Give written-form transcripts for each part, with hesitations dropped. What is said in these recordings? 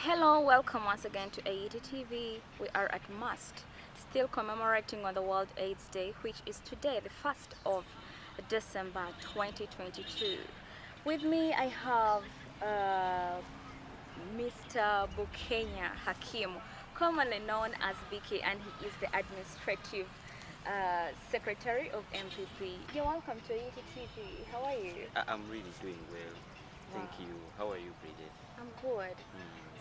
Hello, welcome once again to AET TV. We are at MUST, still commemorating on the World AIDS Day, which is today, the 1st of December 2022. With me, I have Mr. Bukenya Hakim, commonly known as BK, and he is the administrative secretary of MPP. You're welcome to AET TV. How are you? I'm really doing well. Thank Wow. you. How are you, Bridget? I'm good.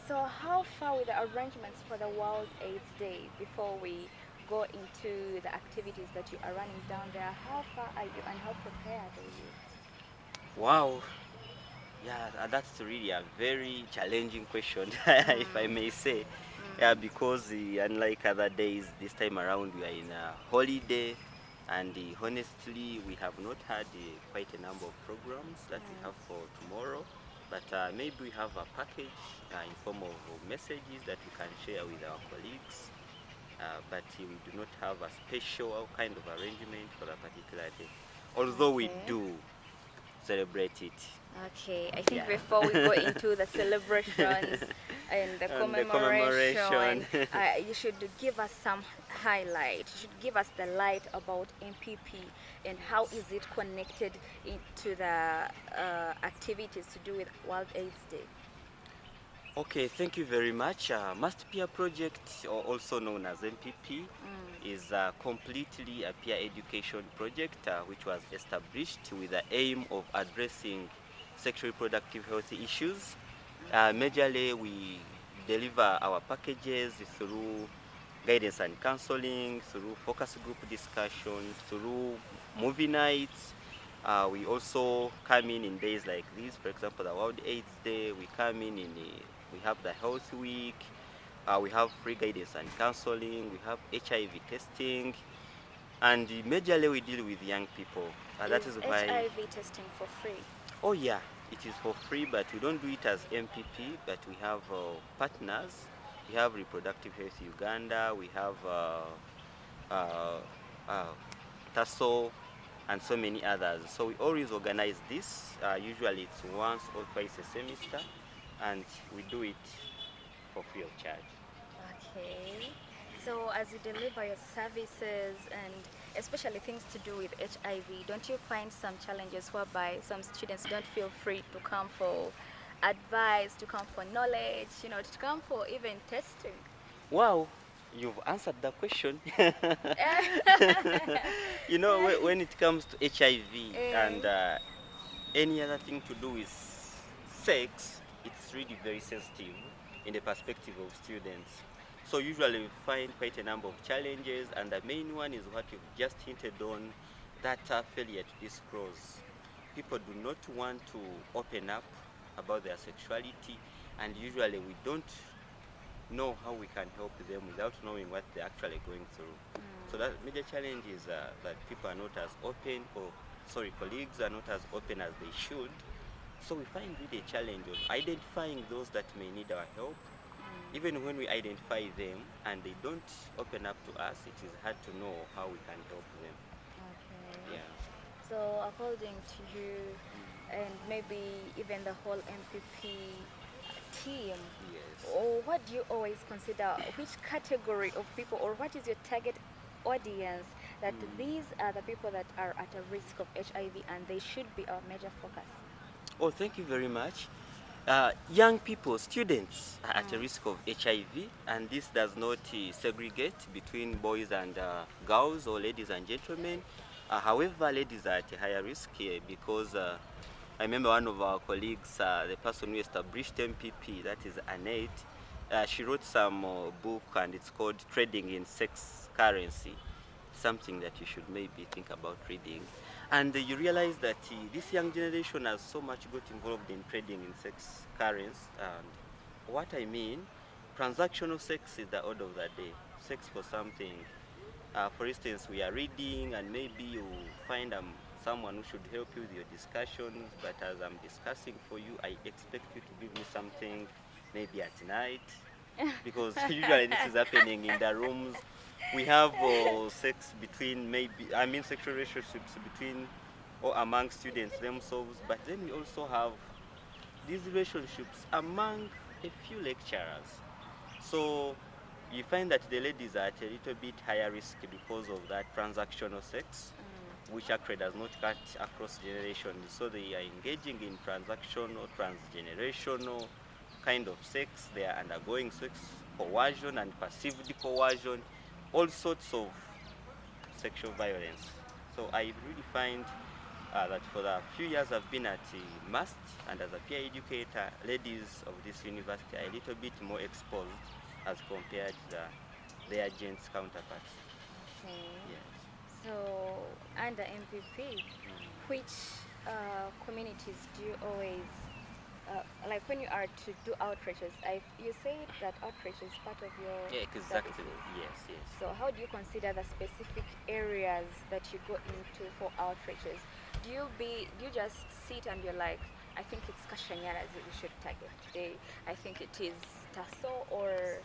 So how far with the arrangements for the World AIDS Day before we go into the activities that you are running down there? How far are you and how prepared are you? Wow. Yeah, that's really a very challenging question, if I Mm, may say. Yeah, mm, because unlike other days, this time around we are in a holiday, and honestly, we have not had quite a number of programs that we have for tomorrow. But maybe we have a package in form of messages that we can share with our colleagues. But we do not have a special kind of arrangement for a particular day, although we okay. do celebrate it. Okay, I think Yeah. before we go into the celebrations and the And the commemoration, commemoration. you should give us some highlight. You should give us the light about MPP and how is it connected into the activities to do with World AIDS Day. Okay, thank you very much. Must Peer Project, or also known as MPP, Mm, is completely a peer education project which was established with the aim of addressing sexual reproductive health issues. okay. Majorly, we deliver our packages through guidance and counseling, through focus group discussions, through movie nights. We also come in days like this. For example, the World AIDS Day. We come we have the Health Week. We have free guidance and counseling. We have HIV testing, and majorly we deal with young people. That Is is why. HIV testing for free? Oh yeah, it is for free, but we don't do it as MPP. But we have partners. We have Reproductive Health Uganda. We have uh, uh, TASO, and so many others. So we always organize this. Usually it's once or twice a semester, and we do it for free of charge. Okay. So as you deliver your services and especially things to do with HIV, don't you find some challenges whereby some students don't feel free to come for advice, to come for knowledge, to come for even testing? Wow, you've answered the question. When it comes to HIV and Eh, any other thing to do with sex, it's really very sensitive in the perspective of students. So usually we find quite a number of challenges, and the main one is what you've just hinted on, that failure to disclose. People do not want to open up about their sexuality, and usually we don't know how we can help them without knowing what they're actually going through. So that major challenge is that people are not as open, or sorry, colleagues are not as open as they should. So we find really a challenge of identifying those that may need our help. Even when we identify them and they don't open up to us, it is hard to know how we can help them. okay. Yeah. So according to you, and maybe even the whole MPP team, Yes. or what do you always consider, which category of people, or what is your target audience, that these are the people that are at a risk of HIV and they should be our major focus? Oh, thank you very much. Young people, students are at a Mm, risk of HIV, and this does not segregate between boys and girls, or ladies and gentlemen. However, ladies are at a higher risk here because I remember one of our colleagues, the person who established MPP, that is Annette, she wrote some book, and it's called Trading in Sex Currency. It's something that you should maybe think about reading. And you realize that this young generation has so much got involved in trading in sex currency. And what I mean, transactional sex is the order of the day. Sex for something. For instance, we are reading, and maybe you find someone who should help you with your discussions. But as I'm discussing for you, I expect you to give me something maybe at night, because usually this is happening in the rooms. We have sex between, sexual relationships between or among students themselves, but then we also have these relationships among a few lecturers. So you find that the ladies are at a little bit higher risk because of that transactional sex, which actually does not cut across generations. So they are engaging in transactional, transgenerational kind of sex. They are undergoing sex coercion and perceived coercion, all sorts of sexual violence. So I really find that for the few years I've been at MAST and as a peer educator, ladies of this university are a little bit more exposed as compared to their gents counterparts. Okay. Yes. So, under MPP, which communities do you always like when you are to do outreaches? You said that outreach is part of your Yeah, exactly. services. Yes, yes. So, how do you consider the specific areas that you go into for outreaches? Do you just sit and you're like, I think it's Kashanyaras that we should target today. I think it is Tasso or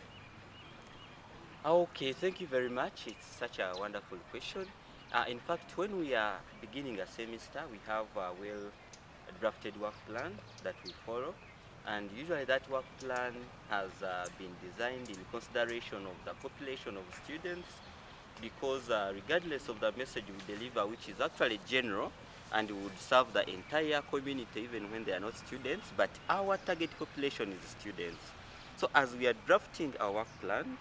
Okay, thank you very much. It's such a wonderful question. In fact, when we are beginning a semester, we have a well drafted work plan that we follow. And usually that work plan has been designed in consideration of the population of students because regardless of the message we deliver, which is actually general and would serve the entire community even when they are not students, but our target population is students. So as we are drafting our work plan,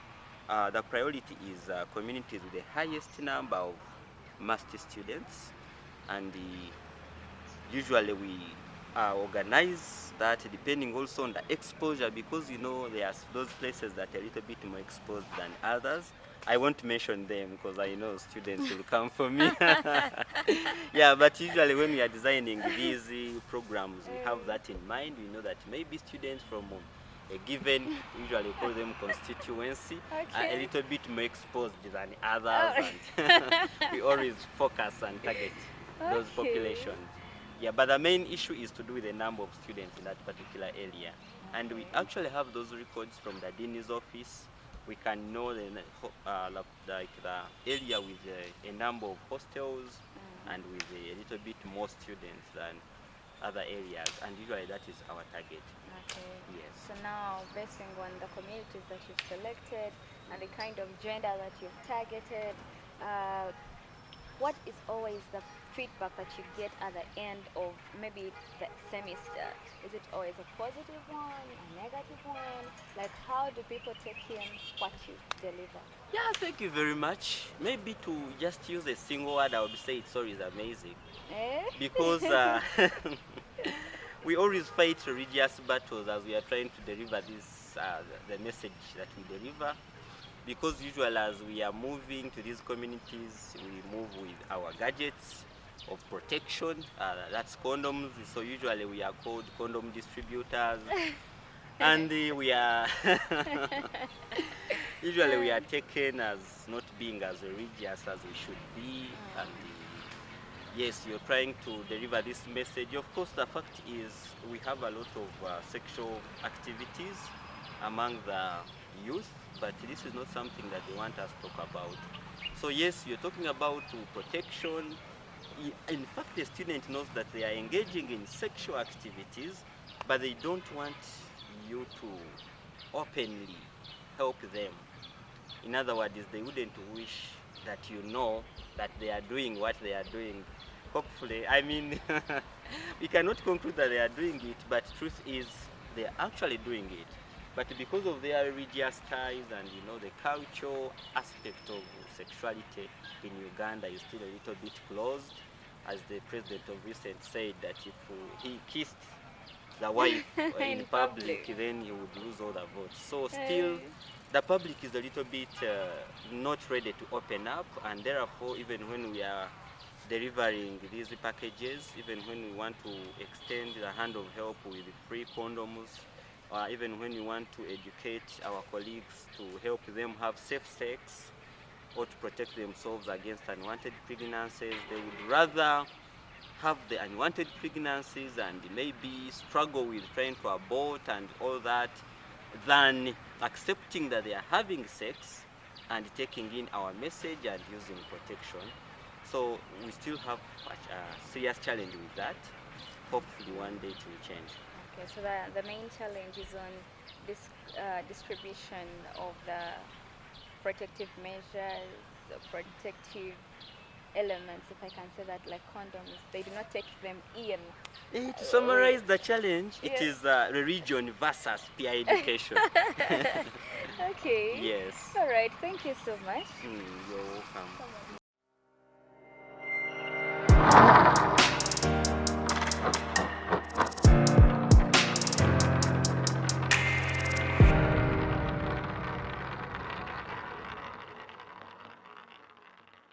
the priority is communities with the highest number of master students, and usually we organize that depending also on the exposure, because you know there are those places that are a little bit more exposed than others. I won't mention them because I know students will come for me. Yeah, but usually when we are designing these programs, we have that in mind. We know that maybe students from a given, usually call them constituency, are a okay. little bit more exposed than others, Oh. and we always focus and target those Okay. populations. Yeah, but the main issue is to do with the number of students in that particular area. And we Okay. actually have those records from the dean's office. We can know like the area with a number of hostels and with a little bit more students than other areas. And usually that is our target. Okay. Yes. So now, basing on the communities that you've selected and the kind of gender that you've targeted, uh, what is always the feedback that you get at the end of maybe the semester? Is it always a positive one, a negative one? Like, how do people take in what you deliver? Yeah, thank you very much. Maybe to just use a single word, I would say it's always amazing. Eh? Because we always fight religious battles as we are trying to deliver the message that we deliver. Because usually as we are moving to these communities, we move with our gadgets of protection, that's condoms. So usually we are called condom distributors. And we are usually we are taken as not being as religious as we should be. And yes, you're trying to deliver this message. Of course, the fact is we have a lot of sexual activities among the youth, but this is not something that they want us to talk about. So yes, you're talking about protection. In fact, the student knows that they are engaging in sexual activities, but they don't want you to openly help them. In other words, they wouldn't wish that you know that they are doing what they are doing. Hopefully, I mean, we cannot conclude that they are doing it, but truth is they are actually doing it. But because of their religious ties and you know the cultural aspect of sexuality in Uganda is still a little bit closed, as the president of recent said that if he kissed the wife in public, then he would lose all the votes. So still, the public is a little bit not ready to open up, and therefore, even when we are delivering these packages, even when we want to extend the hand of help with free condoms, or even when we want to educate our colleagues to help them have safe sex or to protect themselves against unwanted pregnancies, they would rather have the unwanted pregnancies and maybe struggle with trying to abort and all that than accepting that they are having sex and taking in our message and using protection. So we still have a serious challenge with that. hopefully one day it will change. Okay, so the main challenge is on this distribution of the protective measures, the protective elements, if I can say that, like condoms. They do not take them in. To summarize the challenge, it Yeah. is religion versus peer education. Okay. Yes. All right. Thank you so much. You're welcome.